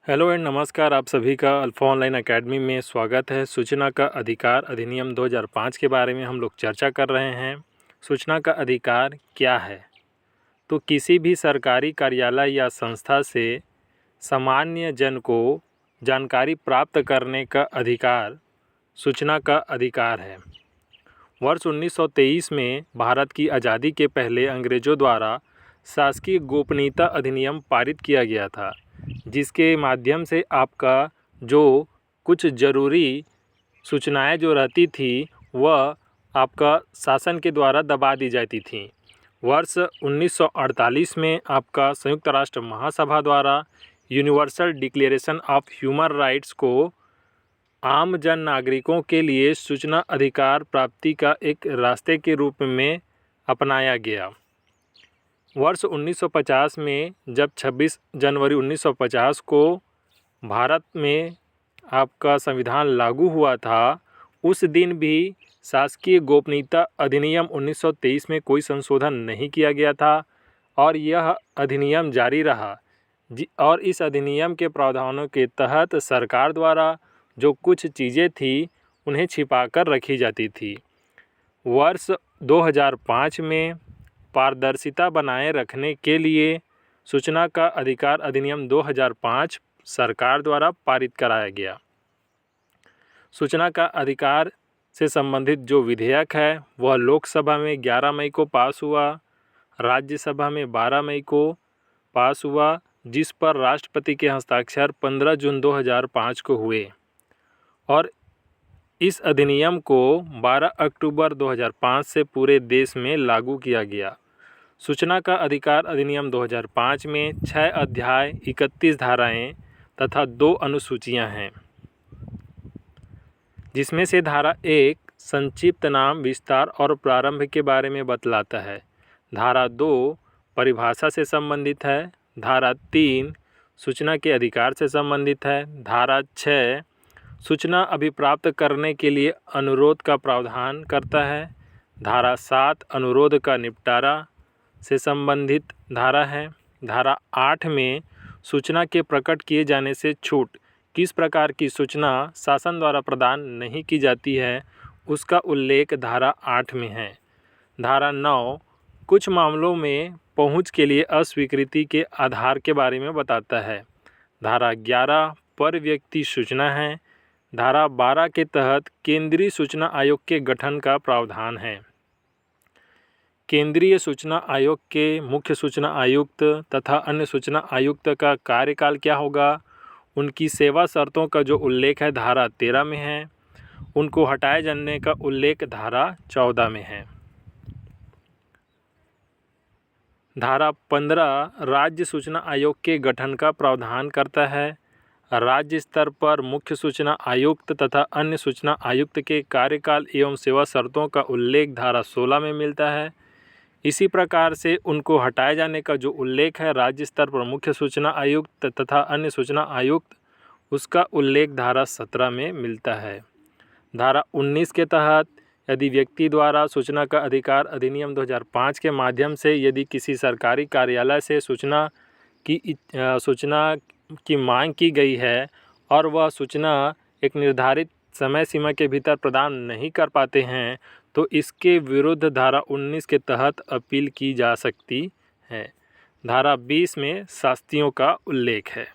Hello and नमस्कार। आप सभी का अल्फा ऑनलाइन एकेडमी में स्वागत है। सूचना का अधिकार अधिनियम 2005 के बारे में हम लोग चर्चा कर रहे हैं। सूचना का अधिकार क्या है? तो किसी भी सरकारी कार्यालय या संस्था से सामान्य जन को जानकारी प्राप्त करने का अधिकार सूचना का अधिकार है। वर्ष 1923 में भारत की आज़ादी के पहले अंग्रेज़ों द्वारा शासकीय गोपनीयता अधिनियम पारित किया गया था, जिसके माध्यम से आपका जो कुछ ज़रूरी सूचनाएं जो रहती थी वह आपका शासन के द्वारा दबा दी जाती थी। वर्ष 1948 में आपका संयुक्त राष्ट्र महासभा द्वारा universal declaration of human rights को आम जन नागरिकों के लिए सूचना अधिकार प्राप्ति का एक रास्ते के रूप में अपनाया गया। वर्ष 1950 में जब 26 जनवरी 1950 को भारत में आपका संविधान लागू हुआ था, उस दिन भी शासकीय गोपनीयता अधिनियम 1923 में कोई संशोधन नहीं किया गया था और यह अधिनियम जारी रहा। और इस अधिनियम के प्रावधानों के तहत सरकार द्वारा जो कुछ चीज़ें थी उन्हें छिपाकर रखी जाती थी। वर्ष 2005 में पारदर्शिता बनाए रखने के लिए सूचना का अधिकार अधिनियम 2005 सरकार द्वारा पारित कराया गया। सूचना का अधिकार से संबंधित जो विधेयक है वह लोकसभा में 11 मई को पास हुआ, राज्यसभा में 12 मई को पास हुआ, जिस पर राष्ट्रपति के हस्ताक्षर 15 जून 2005 को हुए और इस अधिनियम को 12 अक्टूबर 2005 से पूरे देश में लागू किया गया। सूचना का अधिकार अधिनियम 2005 में 6 अध्याय, 31 धाराएं तथा 2 अनुसूचियां हैं, जिसमें से धारा 1 संक्षिप्त नाम, विस्तार और प्रारंभ के बारे में बतलाता है। धारा 2 परिभाषा से संबंधित है। धारा 3 सूचना के अधिकार से संबंधित है। धारा 6 सूचना अभिप्राप्त करने के लिए अनुरोध का प्रावधान करता है। धारा 7 अनुरोध का निपटारा से संबंधित धारा है। धारा 8 में सूचना के प्रकट किए जाने से छूट, किस प्रकार की सूचना शासन द्वारा प्रदान नहीं की जाती है, उसका उल्लेख धारा 8 में है। धारा 9 कुछ मामलों में पहुंच के लिए अस्वीकृति के आधार के बारे में बताता है। धारा 11 पर व्यक्ति सूचना है। धारा 12 के तहत केंद्रीय सूचना आयोग के गठन का प्रावधान है। केंद्रीय सूचना आयोग के मुख्य सूचना आयुक्त तथा अन्य सूचना आयुक्त का कार्यकाल क्या होगा, उनकी सेवा शर्तों का जो उल्लेख है धारा 13 में है। उनको हटाए जाने का उल्लेख धारा 14 में है। धारा 15 राज्य सूचना आयोग के गठन का प्रावधान करता है। राज्य स्तर पर मुख्य सूचना आयुक्त तथा अन्य सूचना आयुक्त के कार्यकाल एवं सेवा शर्तों का उल्लेख धारा 16 में मिलता है। इसी प्रकार से उनको हटाए जाने का जो उल्लेख है राज्य स्तर पर मुख्य सूचना आयुक्त तथा अन्य सूचना आयुक्त, उसका उल्लेख धारा 17 में मिलता है। धारा 19 के तहत यदि व्यक्ति द्वारा सूचना का अधिकार अधिनियम 2005 के माध्यम से यदि किसी सरकारी कार्यालय से सूचना की मांग की गई है और वह सूचना एक निर्धारित समय सीमा के भीतर प्रदान नहीं कर पाते हैं, तो इसके विरुद्ध धारा 19 के तहत अपील की जा सकती है। धारा 20 में शास्तियों का उल्लेख है।